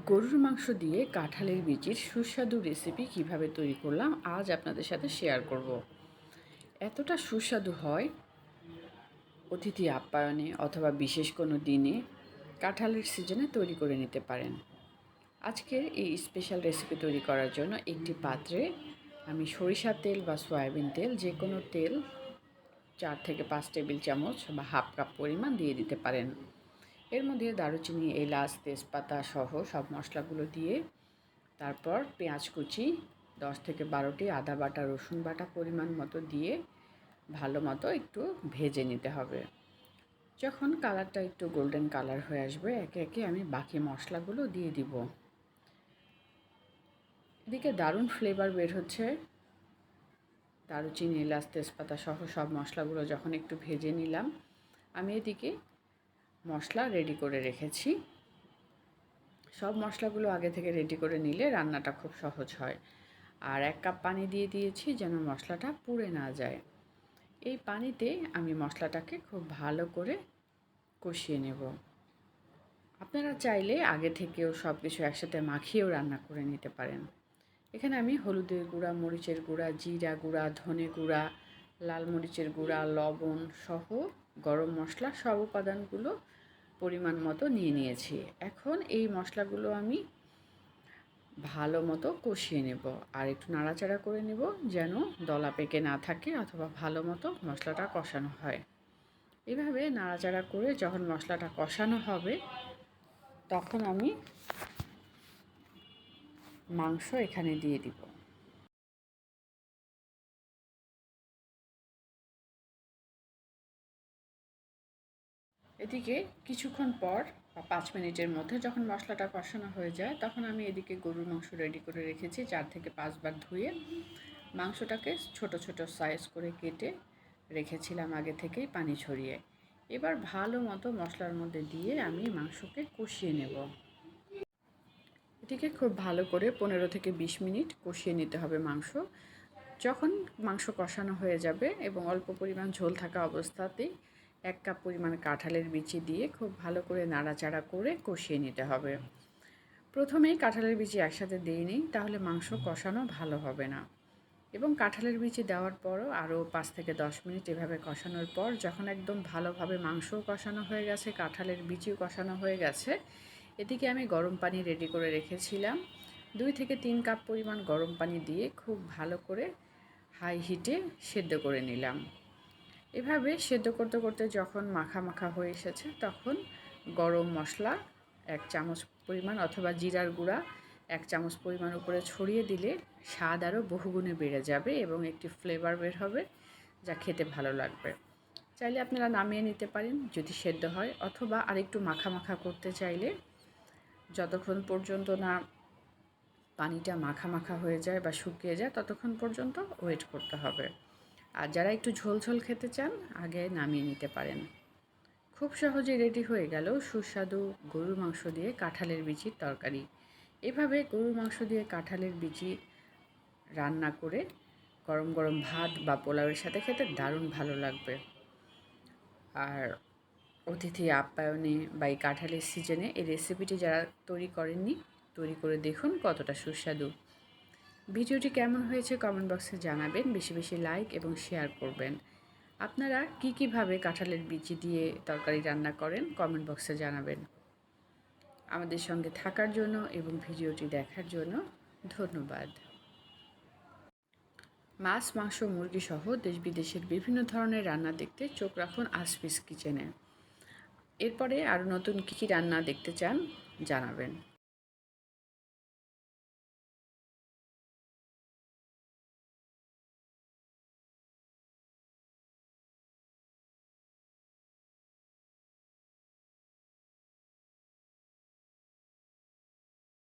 গরুর মাংস দিয়ে কাঁঠালের বিচির সুস্বাদু রেসিপি কিভাবে তৈরি করলাম আজ আপনাদের সাথে শেয়ার করব। এতটা সুস্বাদু হয় অতিথি আপ্যায়নে অথবা বিশেষ কোনো দিনে কাঁঠালের সিজনে তৈরি করে নিতে পারেন। আজকের এই স্পেশাল রেসিপি তৈরি করার জন্য একটি পাত্রে আমি সরিষার তেল বা সয়াবিন তেল যে কোনো তেল 4 থেকে 5 টেবিল চামচ বা হাফ কাপ পরিমাণ দিয়ে দিতে পারেন। এর মধ্যে দারুচিনি, এলাচ, তেজপাতা সহ সব মশলাগুলো দিয়ে তারপর পেঁয়াজ কুচি 10 থেকে 12টি, আদা বাটা, রসুন বাটা পরিমাণ মতো দিয়ে ভালো মতো একটু ভেজে নিতে হবে। যখন কালারটা একটু গোল্ডেন কালার হয়ে আসবে একে একে আমি বাকি মশলাগুলো দিয়ে দিব। এদিকে দারুণ ফ্লেভার বের হচ্ছে। দারুচিনি, এলাচ, তেজপাতা সহ সব মশলাগুলো যখন একটু ভেজে নিলাম, আমি এদিকে মশলা রেডি করে রেখেছি। সব মশলাগুলো আগে থেকে রেডি করে নিলে রান্নাটা খুব সহজ হয়। আর 1 কাপ পানি দিয়ে দিয়েছি যেন মশলাটা পুড়ে না যায়। এই পানিতে আমি মশলাটাকে খুব ভালো করে কষিয়ে নেব। আপনারা চাইলে আগে থেকেও সব কিছু একসাথে মাখিয়েও রান্না করে নিতে পারেন। এখানে আমি হলুদের গুঁড়া, মরিচের গুঁড়া, জিরা গুঁড়া, ধনে গুঁড়া, লাল মরিচের গুঁড়া, লবণ সহ গরম মশলা সব উপাদানগুলো পরিমাণ মতো নিয়ে নিয়েছি। এখন এই মশলাগুলো আমি ভালো মতো কষিয়ে নেব আর একটু নাড়াচাড়া করে নেব যেন দলা পেকে না থাকে অথবা ভালো মতো মশলাটা কষানো হয়। এভাবে নাড়াচাড়া করে যখন মশলাটা কষানো হবে তখন আমি মাংস এখানে দিয়ে দিব। এদিকে কিছুক্ষণ পর বা 5 মিনিটের মধ্যে যখন মশলাটা কষানো হয়ে যায় তখন আমি এদিকে গরুর মাংস রেডি করে রেখেছি। 4 থেকে 5 বার ধুয়ে মাংসটাকে ছোট ছোট সাইজ করে কেটে রেখেছিলাম আগে থেকেই পানি ছড়িয়ে। এবার ভালো মতো মশলার মধ্যে দিয়ে আমি মাংসকে কষিয়ে নেব। এটিকে খুব ভালো করে 15 থেকে 20 মিনিট কষিয়ে নিতে হবে মাংস। যখন মাংস কষানো হয়ে যাবে এবং অল্প পরিমাণ ঝোল থাকা অবস্থাতেই 1 কাপ পরিমাণ কাঁঠালের বিচি দিয়ে খুব ভালো করে নাড়াচাড়া করে কষিয়ে নিতে হবে। প্রথমেই কাঁঠালের বিচি একসাথে দিইনি, তাহলে মাংস কষানো ভালো হবে না। এবং কাঁঠালের বিচি দেওয়ার পরও আরও 5 থেকে 10 মিনিট এভাবে কষানোর পর যখন একদম ভালোভাবে মাংসও কষানো হয়ে গেছে, কাঁঠালের বিচিও কষানো হয়ে গেছে, এদিকে আমি গরম পানি রেডি করে রেখেছিলাম। 2 থেকে 3 কাপ পরিমাণ গরম পানি দিয়ে খুব ভালো করে হাই হিটে সেদ্ধ করে নিলাম। এভাবে সেদ্ধ করতে করতে যখন মাখা মাখা হয়ে এসেছে তখন গরম মশলা 1 চামচ পরিমাণ অথবা জিরার গুঁড়া 1 চামচ পরিমাণ উপরে ছড়িয়ে দিলে স্বাদ আরও বহুগুণে বেড়ে যাবে এবং একটি ফ্লেভার বের হবে যা খেতে ভালো লাগবে। চাইলে আপনারা নামিয়ে নিতে পারেন যদি সেদ্ধ হয়, অথবা আরেকটু মাখা মাখা করতে চাইলে যতক্ষণ পর্যন্ত না পানিটা মাখা মাখা হয়ে যায় বা শুকিয়ে যায় ততক্ষণ পর্যন্ত ওয়েট করতে হবে। আর যারা একটু ঝোল ঝোল খেতে চান আগে নামিয়ে নিতে পারেন। খুব সহজে রেডি হয়ে গেল সুস্বাদু গরুর মাংস দিয়ে কাঁঠালের বিচির তরকারি। এভাবে গরুর মাংস দিয়ে কাঁঠালের বিচি রান্না করে গরম গরম ভাত বা পোলাওয়ের সাথে খেতে দারুণ ভালো লাগবে। আর অতিথি আপ্যায়নে বা এই কাঁঠালের সিজনে এই রেসিপিটি যারা তৈরি করেননি তৈরি করে দেখুন কতটা সুস্বাদু। ভিডিওটি কেমন হয়েছে কমেন্ট বক্সে জানাবেন, বেশি বেশি লাইক এবং শেয়ার করবেন। আপনারা কীভাবে কাঁঠালের বিচি দিয়ে তরকারি রান্না করেন কমেন্ট বক্সে জানাবেন। আমাদের সঙ্গে থাকার জন্য এবং ভিডিওটি দেখার জন্য ধন্যবাদ। মাছ, মাংস, মুরগি সহ দেশ বিদেশের বিভিন্ন ধরনের রান্না দেখতে চোখ রাখুন আসপিস কিচেনে। এরপরে আরও নতুন কী কী রান্না দেখতে চান জানাবেন।